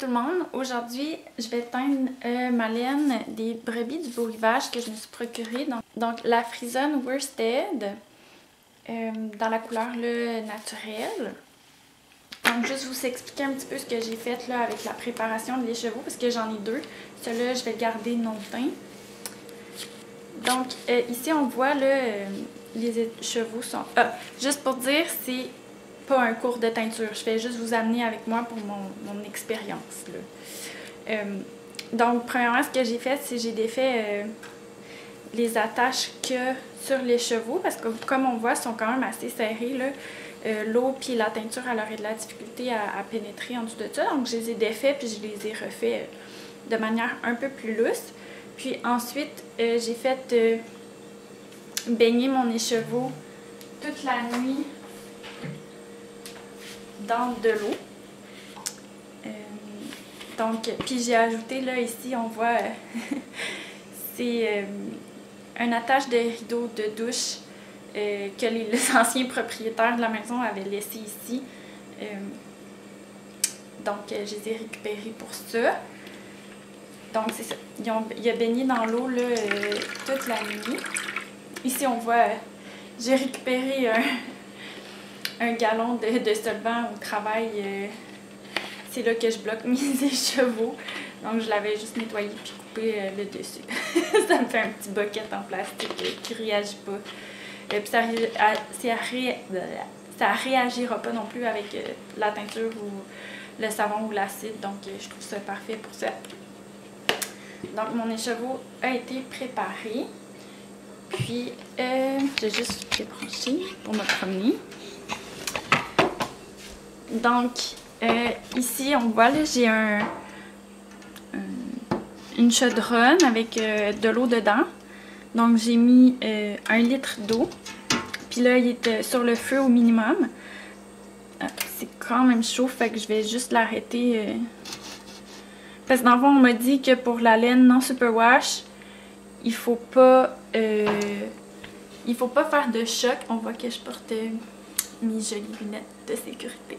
tout le monde, aujourd'hui je vais teindre ma laine des brebis du beau rivage que je me suis procurée, donc la Frison Worsted dans la couleur là, naturelle. Donc juste vous expliquer un petit peu ce que j'ai fait là, avec la préparation de l'écheveau parce que j'en ai deux, celui-là je vais le garder non teint. Donc ici on voit là, les écheveaux sont... juste pour dire, c'est pas un cours de teinture. Je vais juste vous amener avec moi pour mon expérience. Donc, premièrement, ce que j'ai fait, c'est que j'ai défait les attaches que sur les chevaux, parce que comme on voit, ils sont quand même assez serrés. L'eau puis la teinture, elle aurait de la difficulté à pénétrer en dessous de ça. Donc, je les ai défaits puis je les ai refaits de manière un peu plus lousse. Puis ensuite, j'ai fait baigner mon écheveau toute la nuit dans de l'eau. Donc, puis j'ai ajouté là, ici, on voit, c'est un attache de rideau de douche que les anciens propriétaires de la maison avaient laissé ici. Donc, je les ai récupérés pour ça. Donc, c'est ça. Il a baigné dans l'eau toute la nuit. Ici, on voit, j'ai récupéré un gallon de solvant au travail. C'est là que je bloque mes écheveaux. Donc, je l'avais juste nettoyé puis coupé le dessus. Ça me fait un petit bucket en plastique qui ne réagit pas. Puis ça réagira pas non plus avec la teinture ou le savon ou l'acide. Donc, je trouve ça parfait pour ça. Donc, mon écheveau a été préparé. Puis, je vais juste débrancher pour me promener. Donc, ici, on voit, j'ai une chaudronne avec de l'eau dedans. Donc, j'ai mis 1 litre d'eau. Puis là, il est sur le feu au minimum. C'est quand même chaud, fait que je vais juste l'arrêter. Parce que dans le fond, on m'a dit que pour la laine non superwash, il faut pas faire de choc. On voit que je porte mes jolies lunettes de sécurité.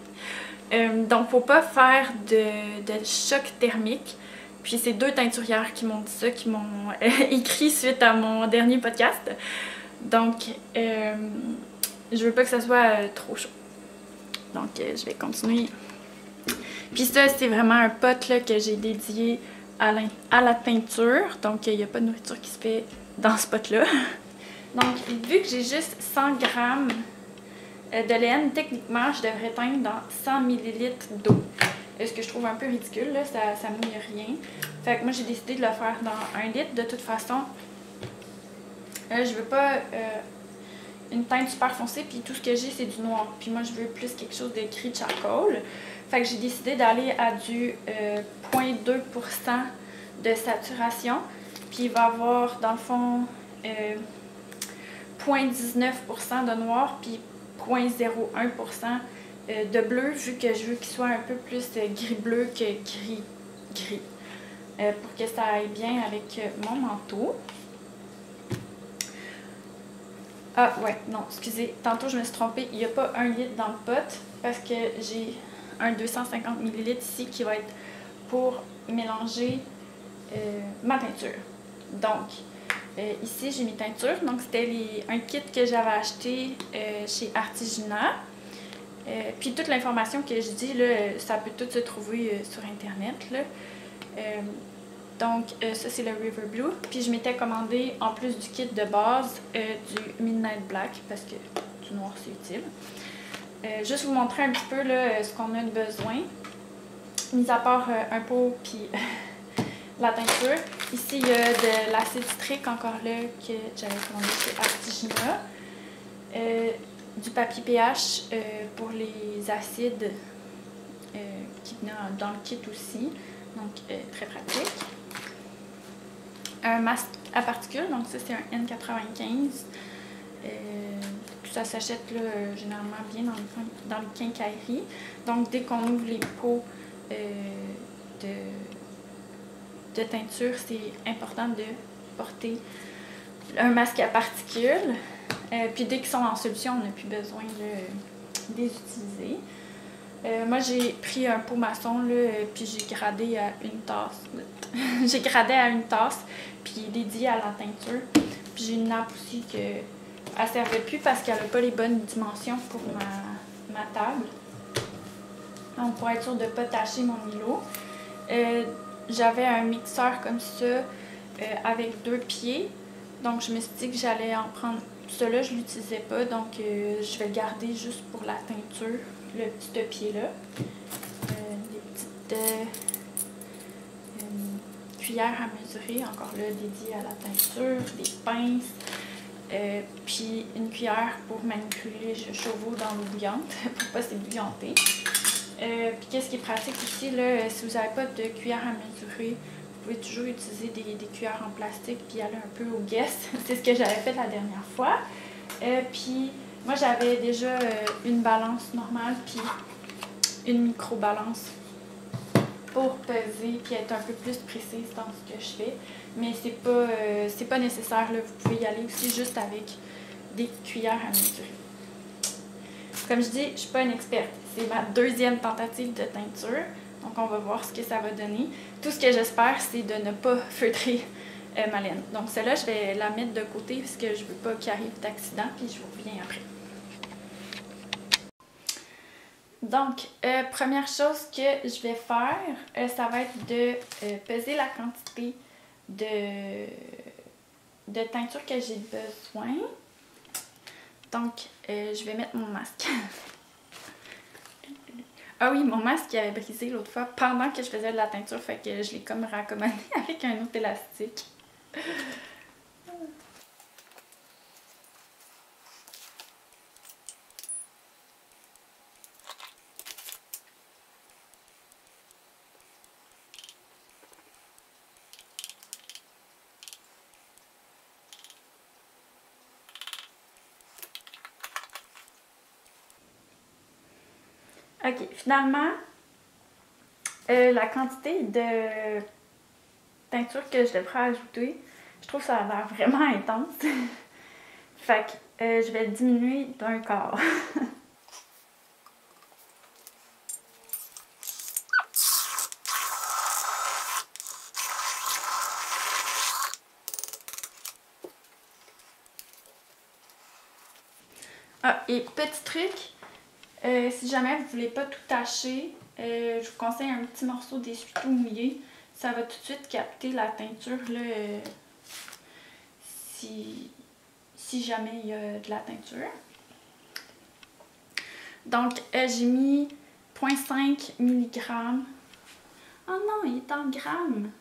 Donc, faut pas faire de choc thermique. Puis, c'est 2 teinturières qui m'ont dit ça, qui m'ont écrit suite à mon dernier podcast. Donc, je veux pas que ça soit trop chaud. Donc, je vais continuer. Puis ça, c'est vraiment un pot là, que j'ai dédié à la teinture. Donc, il n'y a pas de nourriture qui se fait dans ce pot-là. Donc, vu que j'ai juste 100 grammes de laine, techniquement, je devrais teindre dans 100 ml d'eau. Ce que je trouve un peu ridicule, là, ça mouille rien. Fait que moi, j'ai décidé de le faire dans 1 litre. De toute façon, je veux pas une teinte super foncée, puis tout ce que j'ai, c'est du noir. Puis moi, je veux plus quelque chose de gris charcoal. Fait que j'ai décidé d'aller à du 0,2% de saturation. Puis il va avoir, dans le fond, 0,19% de noir, puis 0,01% de bleu, vu que je veux qu'il soit un peu plus gris-bleu que gris. Pour que ça aille bien avec mon manteau. Ah ouais, non, excusez, tantôt je me suis trompée, il n'y a pas 1 litre dans le pot parce que j'ai un 250 ml ici qui va être pour mélanger ma teinture. Donc, ici j'ai mes teintures, donc c'était un kit que j'avais acheté chez Artisanat. Puis toute l'information que je dis, là, ça peut tout se trouver sur internet. Là. Donc, ça, c'est le River Blue. Puis, je m'étais commandé, en plus du kit de base, du Midnight Black, parce que du noir, c'est utile. Juste vous montrer un petit peu là, ce qu'on a de besoin. Mis à part un pot, puis la teinture. Ici, il y a de l'acide citrique, encore là, que j'avais commandé chez Artisanat. Du papier pH pour les acides qui venaient dans le kit aussi. Donc, très pratique. Un masque à particules, donc ça c'est un N95. Ça s'achète généralement bien dans les quincailleries. Donc dès qu'on ouvre les pots de teinture, c'est important de porter un masque à particules. Puis dès qu'ils sont en solution, on n'a plus besoin de les utiliser. Moi, j'ai pris un pot maçon, là, puis j'ai gradé à une tasse. J'ai gradé à une tasse, puis dédié à la teinture. Puis j'ai une nappe aussi que elle servait plus parce qu'elle n'a pas les bonnes dimensions pour ma table. Donc, pour être sûre de ne pas tacher mon îlot. J'avais un mixeur comme ça avec 2 pieds. Donc, je me suis dit que j'allais en prendre. Celui-là, je ne l'utilisais pas, donc je vais le garder juste pour la teinture, le petit pied-là. Des petites cuillères à mesurer, encore là, dédiées à la teinture, des pinces. Puis une cuillère pour manipuler les chevaux dans l'eau bouillante, pour pas s'ébouillanter. Puis qu'est-ce qui est pratique aussi, là, si vous n'avez pas de cuillère à mesurer, vous pouvez toujours utiliser des cuillères en plastique puis aller un peu au guess. C'est ce que j'avais fait la dernière fois. Puis moi, j'avais déjà une balance normale puis une micro-balance pour peser puis être un peu plus précise dans ce que je fais. Mais c'est pas nécessaire, là. Vous pouvez y aller aussi juste avec des cuillères à mesurer. Comme je dis, je ne suis pas une experte. C'est ma 2e tentative de teinture. Donc, on va voir ce que ça va donner. Tout ce que j'espère, c'est de ne pas feutrer ma laine. Donc, celle-là, je vais la mettre de côté parce que je ne veux pas qu'il arrive d'accident. Puis, je vous reviens après. Donc, première chose que je vais faire, ça va être de peser la quantité de teinture que j'ai besoin. Donc, je vais mettre mon masque. Ah oui, mon masque il avait brisé l'autre fois pendant que je faisais de la teinture, fait que je l'ai comme raccommodé avec un autre élastique. Ok, finalement, la quantité de teinture que je devrais ajouter, je trouve que ça a l'air vraiment intense. Fait que je vais le diminuer d'un quart. Ah, et petit truc, si jamais vous ne voulez pas tout tacher, je vous conseille un petit morceau d'essuie-tout mouillé. Ça va tout de suite capter la teinture là, si jamais il y a de la teinture. Donc, j'ai mis 0,5 mg. Oh non, il est en grammes.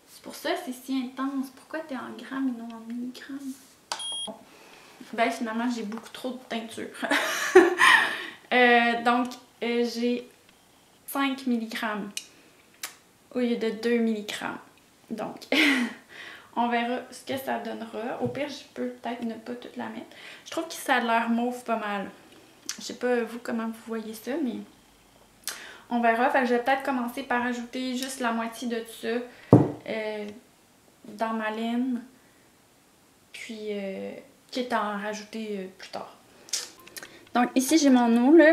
C'est pour ça que c'est si intense. Pourquoi tu es en grammes et non en milligrammes? Ben finalement, j'ai beaucoup trop de teinture. Donc, j'ai 5 mg au lieu de 2 mg. Donc, on verra ce que ça donnera. Au pire, je peux peut-être ne pas toute la mettre. Je trouve que ça a l'air mauve pas mal. Je sais pas vous comment vous voyez ça, mais on verra. Fait que je vais peut-être commencer par ajouter juste la moitié de tout ça dans ma laine. Puis, quitte à en rajouter plus tard. Donc ici, j'ai mon eau, là,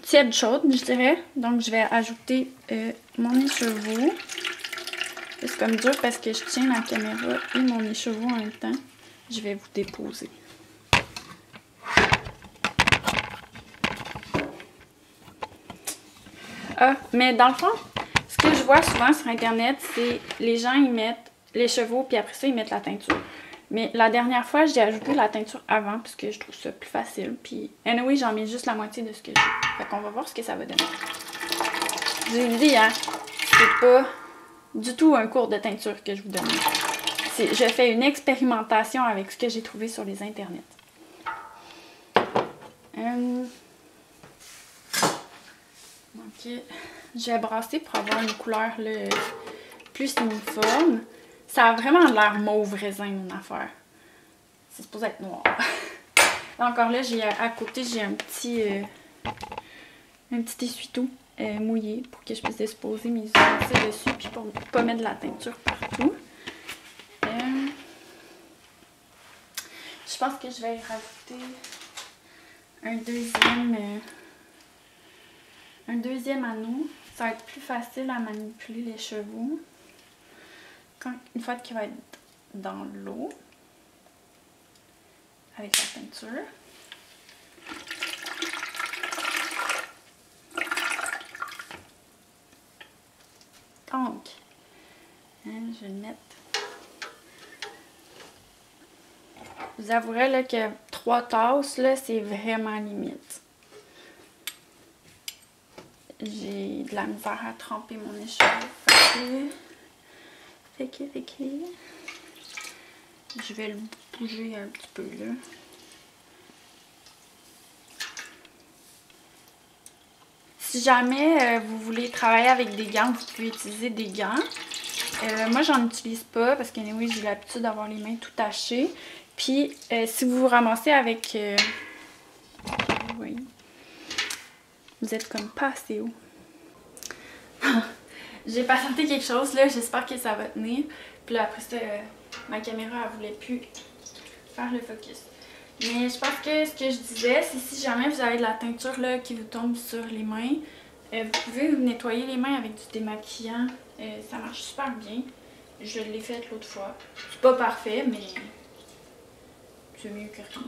tiède chaude, je dirais. Donc je vais ajouter mon écheveau. C'est comme dur parce que je tiens la caméra et mon écheveau en même temps. Je vais vous déposer. Ah, mais dans le fond, ce que je vois souvent sur Internet, c'est les gens, ils mettent l'écheveau, puis après ça, ils mettent la teinture. Mais la dernière fois, j'ai ajouté la teinture avant, parce que je trouve ça plus facile. Puis, anyway, j'en mets juste la moitié de ce que j'ai. Fait qu'on va voir ce que ça va donner. Je vous ai dit, hein, c'est pas du tout un cours de teinture que je vous donne. Je fais une expérimentation avec ce que j'ai trouvé sur les internets. Ok, je vais brasser pour avoir une couleur là, plus uniforme. Ça a vraiment l'air mauve raisin, mon affaire. C'est supposé être noir. Là, encore là, à côté, j'ai un petit essuie-tout mouillé pour que je puisse disposer mes ustensiles dessus puis pour ne pas mettre de la teinture partout. Je pense que je vais rajouter un deuxième anneau. Ça va être plus facile à manipuler les chevaux une fois qu'il va être dans l'eau avec la teinture. Donc, je vais le mettre. Vous avouerez là, que 3 tasses, c'est vraiment limite. J'ai de la misère à tremper mon échelle. Fait que, je vais le bouger un petit peu là. Si jamais vous voulez travailler avec des gants, vous pouvez utiliser des gants. Moi, j'en utilise pas parce que oui, j'ai l'habitude d'avoir les mains tout tachées. Puis, si vous vous ramassez avec... oui. Vous êtes comme pas assez haut. J'ai patienté quelque chose là, j'espère que ça va tenir. Puis là, après ça, ma caméra, elle voulait plus faire le focus. Mais je pense que ce que je disais, c'est si jamais vous avez de la teinture là, qui vous tombe sur les mains, vous pouvez vous nettoyer les mains avec du démaquillant. Ça marche super bien. Je l'ai fait l'autre fois. C'est pas parfait, mais c'est mieux que rien.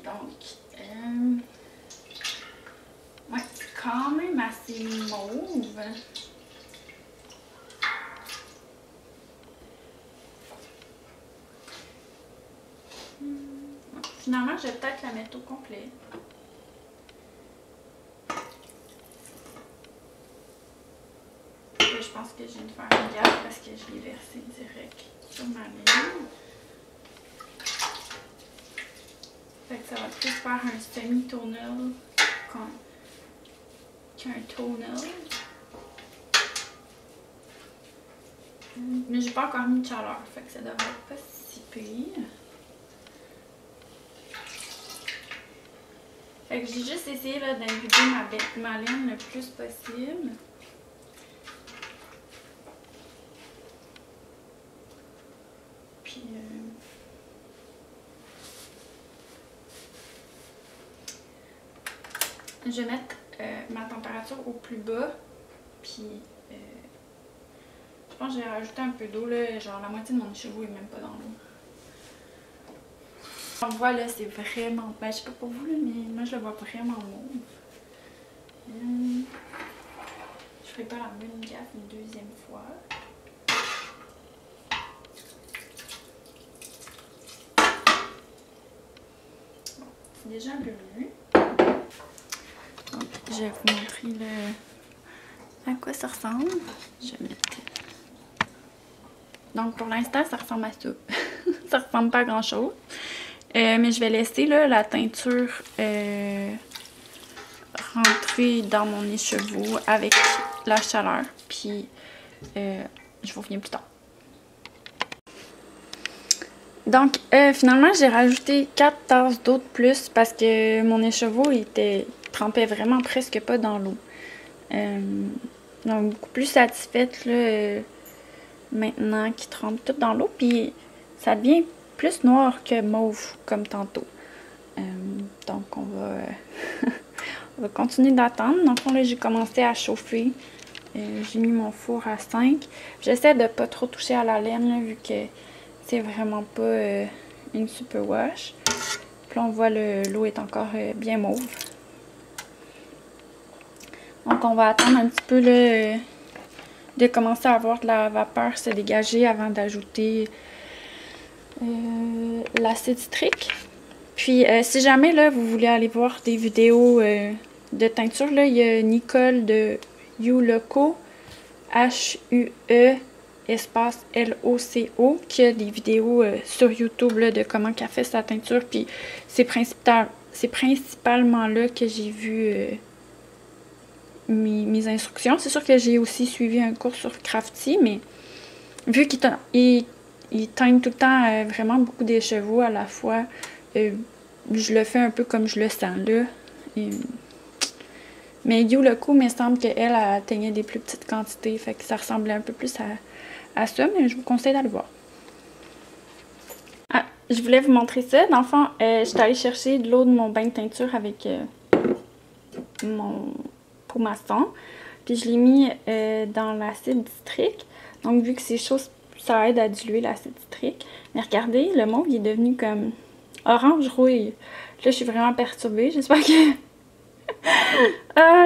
Donc, ouais, c'est quand même assez mauve. Finalement, je vais peut-être la mettre au complet. Je pense que je viens de faire une gaffe parce que je l'ai versé direct sur ma ligne. Fait que ça va plus faire un semi-tonal qu'un tonal. Mais j'ai pas encore mis de chaleur, fait que ça devrait être pas si pire. Fait que j'ai juste essayé d'imbiber ma laine le plus possible. Puis je vais mettre ma température au plus bas. Puis je pense que j'ai rajouté un peu d'eau là, genre la moitié de mon cheveu est même pas dans l'eau. On voit là, c'est vraiment... Ben, je sais pas pour vous là, mais moi je le vois vraiment mauve. Je ferai pas la même gaffe une deuxième fois. Bon, c'est déjà un peu mieux. Donc, je vais vous montrer à quoi ça ressemble. Je vais mettre... Donc pour l'instant, ça ressemble à ça. Ça ressemble pas à grand chose. Mais je vais laisser là, la teinture rentrer dans mon écheveau avec la chaleur. Puis je vous reviens plus tard. Donc finalement, j'ai rajouté 4 tasses d'eau de plus parce que mon écheveau trempait vraiment presque pas dans l'eau. Donc beaucoup plus satisfaite là, maintenant qu'il trempe tout dans l'eau. Puis ça devient plus noir que mauve comme tantôt. Donc on va, on va continuer d'attendre. Donc là j'ai commencé à chauffer. J'ai mis mon four à 5. J'essaie de pas trop toucher à la laine là, vu que c'est vraiment pas une super wash. Puis là on voit l'eau est encore bien mauve. Donc on va attendre un petit peu là, de commencer à voir de la vapeur se dégager avant d'ajouter l'acide citrique. Puis si jamais là vous voulez aller voir des vidéos de teinture, là, il y a Nicole de Hueloco, H-U-E espace L-O-C-O, qui a des vidéos sur YouTube là, de comment qu'elle fait sa teinture. Puis c'est principalement là que j'ai vu mes instructions. C'est sûr que j'ai aussi suivi un cours sur Crafty, mais vu qu'il teigne tout le temps vraiment beaucoup des chevaux à la fois, je le fais un peu comme je le sens là. Mais Hueloco, il me semble qu'elle teignait des plus petites quantités, fait que ça ressemblait un peu plus à ça, mais je vous conseille d'aller voir. Ah, je voulais vous montrer ça. Dans le fond, j'étais allée chercher de l'eau de mon bain de teinture avec mon pot maçon. Puis je l'ai mis dans l'acide citrique. Donc vu que c'est chaud, ça aide à diluer l'acide citrique. Mais regardez, le mauve il est devenu comme orange rouille. Là, je suis vraiment perturbée. J'espère que...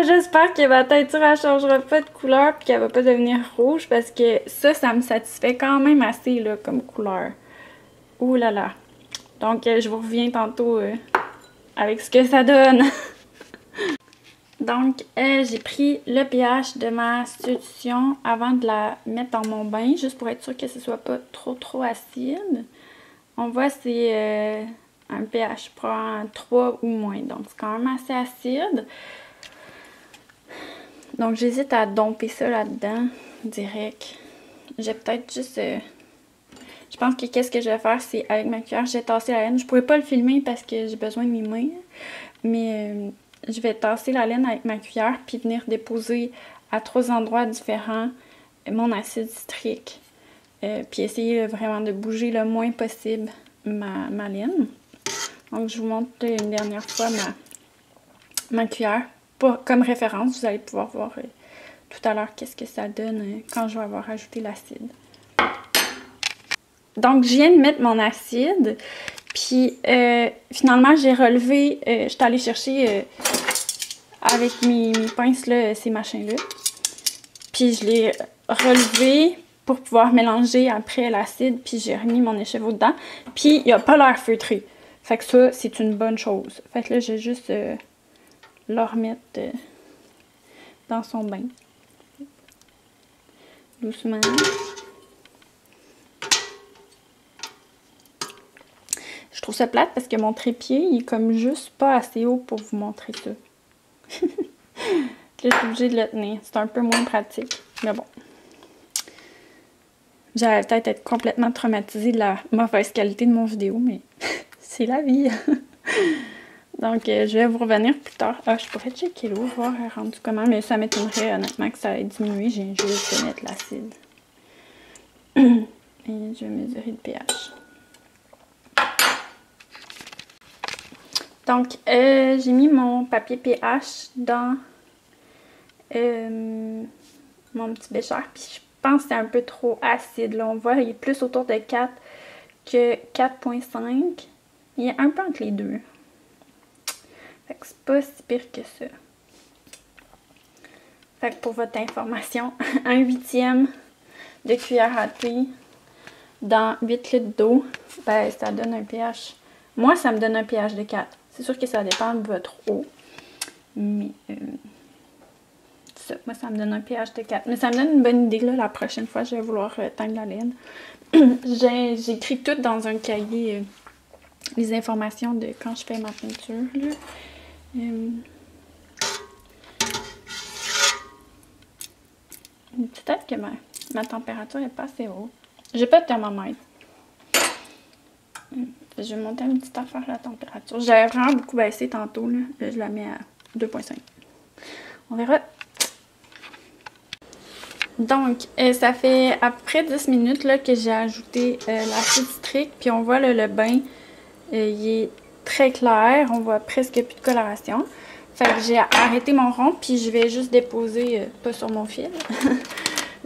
j'espère que ma teinture elle changera pas de couleur puis qu'elle va pas devenir rouge parce que ça me satisfait quand même assez là, comme couleur. Ouh là là. Donc, je vous reviens tantôt avec ce que ça donne. Donc, j'ai pris le pH de ma solution avant de la mettre dans mon bain, juste pour être sûr que ce soit pas trop acide. On voit c'est un pH probablement 3 ou moins, donc c'est quand même assez acide. Donc, j'hésite à domper ça là-dedans, direct. J'ai peut-être juste... je pense que qu'est-ce que je vais faire, c'est avec ma cuillère, j'ai tassé la laine. Je pourrais pas le filmer parce que j'ai besoin de mes mains, mais je vais tasser la laine avec ma cuillère puis venir déposer à 3 endroits différents mon acide citrique. Puis essayer vraiment de bouger le moins possible ma laine. Donc je vous montre une dernière fois ma cuillère. Pas comme référence, vous allez pouvoir voir tout à l'heure qu'est-ce que ça donne quand je vais avoir ajouté l'acide. Donc, je viens de mettre mon acide, puis finalement, j'ai relevé, je suis allée chercher avec mes pinces, là, ces machins-là. Puis, je l'ai relevé pour pouvoir mélanger après l'acide, puis j'ai remis mon écheveau dedans. Puis, il n'a pas l'air feutré. Fait que ça, c'est une bonne chose. Fait que là, je vais juste le remettre dans son bain. Doucement. Je trouve ça plate parce que mon trépied, il est comme juste pas assez haut pour vous montrer ça. Là, je suis obligée de le tenir. C'est un peu moins pratique. Mais bon. J'allais peut-être être complètement traumatisée de la mauvaise qualité de mon vidéo, mais c'est la vie. Donc, je vais vous revenir plus tard. Ah, je pourrais checker l'eau, voir rendu comment, mais ça m'étonnerait honnêtement que ça ait diminué. J'ai juste de mettre l'acide. Et je vais mesurer le pH. Donc, j'ai mis mon papier pH dans mon petit bécher. Puis je pense que c'est un peu trop acide. Là, on voit, il est plus autour de 4 que 4,5. Il est un peu entre les deux. Fait que c'est pas si pire que ça. Fait que pour votre information, 1/8 de cuillère à thé dans 8 litres d'eau, ben ça donne un pH. Moi, ça me donne un pH de 4. C'est sûr que ça dépend de votre eau. Mais ça, moi, ça me donne un pH de 4. Mais ça me donne une bonne idée, là. La prochaine fois, je vais vouloir teindre la laine. J'ai écrit tout dans un cahier, les informations de quand je fais ma peinture, là. Peut-être que ma température n'est pas assez haute. J'ai pas de thermomètre. Je vais monter une petite affaire la température. J'avais vraiment beaucoup baissé tantôt. Là. Je la mets à 2,5. On verra. Donc, ça fait à peu près 10 minutes là, que j'ai ajouté l'acide citrique. Puis on voit là, le bain, il est très clair. On voit presque plus de coloration. Fait que j'ai arrêté mon rond. Puis je vais juste déposer, pas sur mon fil.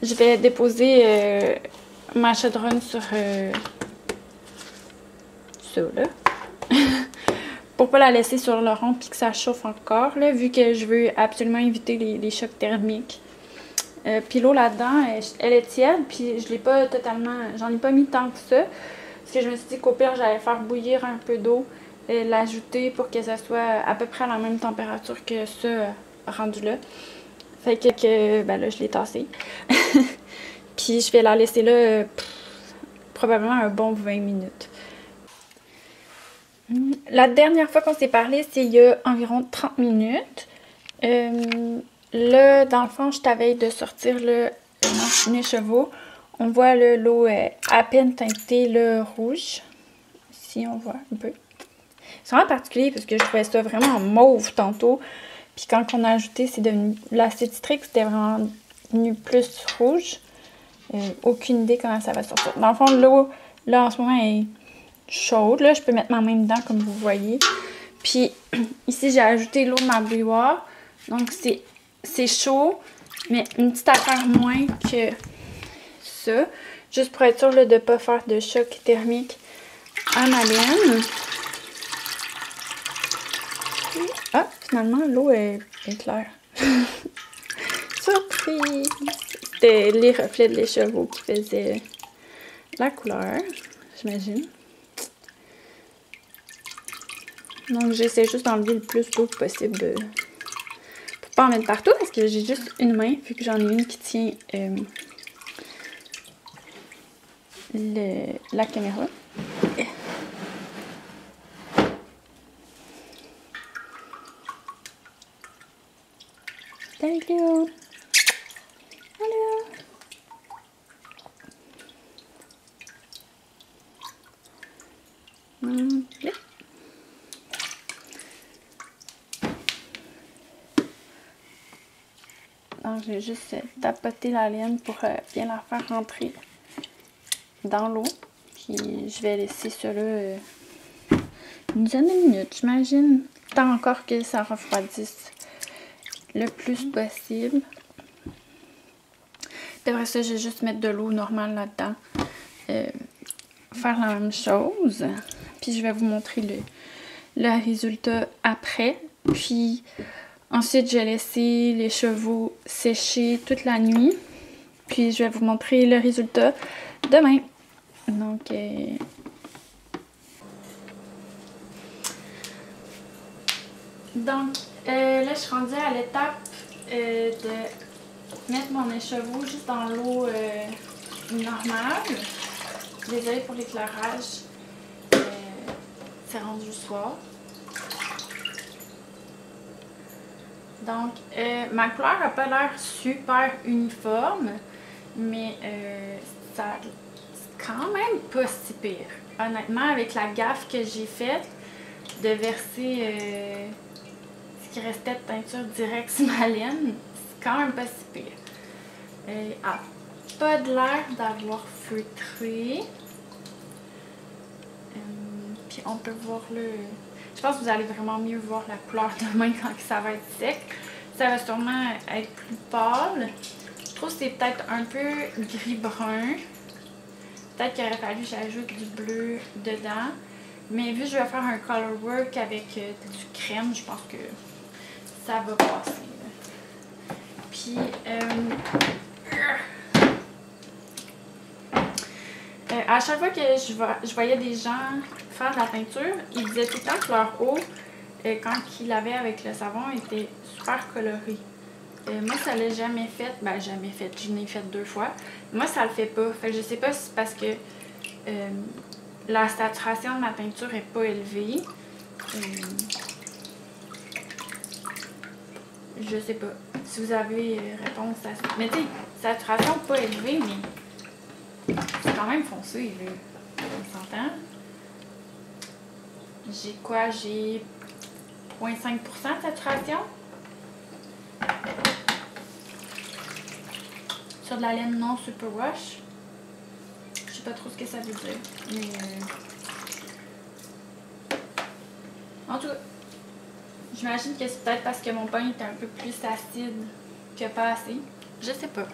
Je vais déposer ma chaudronne sur... ça là pour pas la laisser sur le rond puis que ça chauffe encore là, vu que je veux absolument éviter les chocs thermiques. Puis l'eau là-dedans elle est tiède puis je l'ai pas totalement, j'en ai pas mis tant que ça parce que je me suis dit qu'au pire j'allais faire bouillir un peu d'eau, l'ajouter pour que ça soit à peu près à la même température que ça rendu là. Fait que ben là je l'ai tassé. Puis je vais la laisser là probablement un bon 20 minutes. La dernière fois qu'on s'est parlé, c'est il y a environ 30 minutes. Là, dans le fond, je t'avais de sortir mon écheveau. On voit l'eau à peine teintée le rouge. Ici, on voit un peu. C'est vraiment particulier parce que je trouvais ça vraiment mauve tantôt. Puis quand on a ajouté, c'est devenu l'acide citrique, c'était vraiment devenu plus rouge. Aucune idée comment ça va sortir. Dans le fond, l'eau, là, en ce moment, est chaude. Là, je peux mettre ma main dedans comme vous voyez. Puis ici, j'ai ajouté l'eau de ma bouilloire. Donc c'est chaud, mais une petite affaire moins que ça. Juste pour être sûr là, de ne pas faire de choc thermique à ma laine. Ah, finalement, l'eau est claire. Surprise! C'était les reflets de l'écheveau qui faisaient la couleur, j'imagine. Donc, j'essaie juste d'enlever le plus d'eau possible pour pas en mettre partout parce que j'ai juste une main, vu que j'en ai une qui tient la caméra. Thank you! Hello! Yeah. Donc, j'ai juste tapoté la laine pour bien la faire rentrer dans l'eau. Puis, je vais laisser cela une dizaine de minutes, j'imagine. Tant encore que ça refroidisse le plus possible. Après ça, je vais juste mettre de l'eau normale là-dedans. Faire la même chose. Puis, je vais vous montrer le résultat après. Puis, ensuite, j'ai laissé les chevaux sécher toute la nuit. Puis, je vais vous montrer le résultat demain. Donc, là, je suis rendue à l'étape de mettre mon écheveau juste dans l'eau normale. Désolée pour l'éclairage. C'est rendu le soir. Donc, ma couleur n'a pas l'air super uniforme, mais c'est quand même pas si pire. Honnêtement, avec la gaffe que j'ai faite de verser ce qui restait de teinture direct sur ma laine, c'est quand même pas si pire. Elle a pas de l'air d'avoir feutré. Puis on peut voir le... Je pense que vous allez vraiment mieux voir la couleur demain quand ça va être sec. Ça va sûrement être plus pâle. Je trouve que c'est peut-être un peu gris-brun. Peut-être qu'il aurait fallu que j'ajoute du bleu dedans. Mais vu que je vais faire un color work avec du crème, je pense que ça va passer. Puis, à chaque fois que je voyais des gens faire de la peinture, ils disaient tout le temps que leur eau, quand ils l'avaient avec le savon, était super colorée. Moi, ça l'a jamais fait. Ben, jamais fait. Je l'ai fait 2 fois. Moi, ça le fait pas. Fait que je sais pas si c'est parce que la saturation de ma peinture est pas élevée. Je sais pas. Si vous avez réponse à ça. Mais tu sais, saturation pas élevée, mais c'est quand même foncé, là. On s'entend? J'ai quoi? J'ai 0,5% de saturation. Sur de la laine non superwash. Je sais pas trop ce que ça veut dire. Mais en tout cas, j'imagine que c'est peut-être parce que mon pain est un peu plus acide que pas assez. Je sais pas.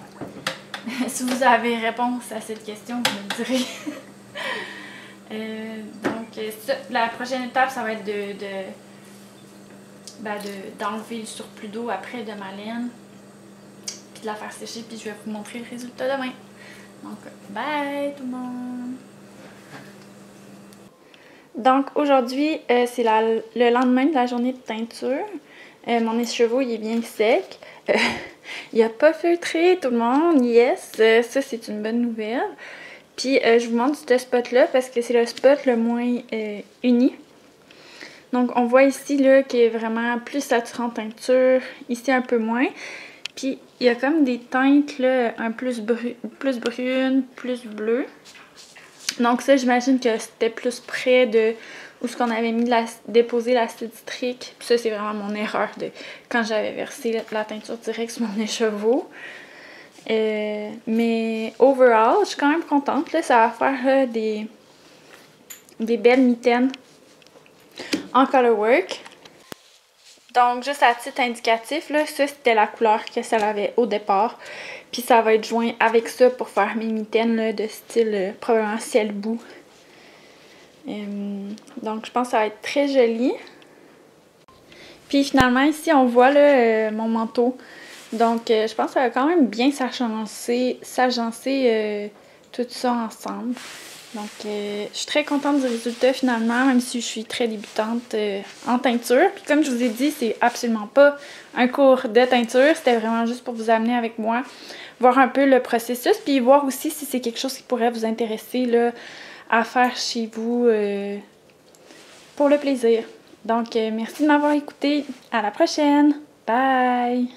Si vous avez réponse à cette question, vous me le direz. Donc, ça, la prochaine étape, ça va être d'enlever le surplus d'eau après de ma laine. Puis de la faire sécher, puis je vais vous montrer le résultat demain. Donc, bye tout le monde! Donc, aujourd'hui, c'est le lendemain de la journée de teinture. Mon écheveau, il est bien sec. Il n'a pas feutré, tout le monde. Yes! Ça, c'est une bonne nouvelle. Puis, je vous montre ce spot-là parce que c'est le spot le moins uni. Donc, on voit ici là qu'il est vraiment plus saturant en teinture. Ici, un peu moins. Puis, il y a comme des teintes là, plus brunes, plus bleues. Donc ça, j'imagine que c'était plus près de où ce qu'on avait mis déposé l'acide citrique. Puis ça, c'est vraiment mon erreur de quand j'avais versé la teinture directe sur mon écheveau. Mais overall, je suis quand même contente. Là, ça va faire des des belles mitaines en colorwork. Donc, juste à titre indicatif, là, ça c'était la couleur que ça avait au départ. Puis ça va être joint avec ça pour faire mes mitaines là, de style probablement ciel bout. Donc, je pense que ça va être très joli. Puis finalement, ici, on voit là, mon manteau. Donc, je pense que ça va quand même bien s'agencer tout ça ensemble. Donc, je suis très contente du résultat finalement, même si je suis très débutante en teinture. Puis comme je vous ai dit, c'est absolument pas un cours de teinture. C'était vraiment juste pour vous amener avec moi, voir un peu le processus, puis voir aussi si c'est quelque chose qui pourrait vous intéresser là, à faire chez vous pour le plaisir. Donc, merci de m'avoir écouté. À la prochaine. Bye!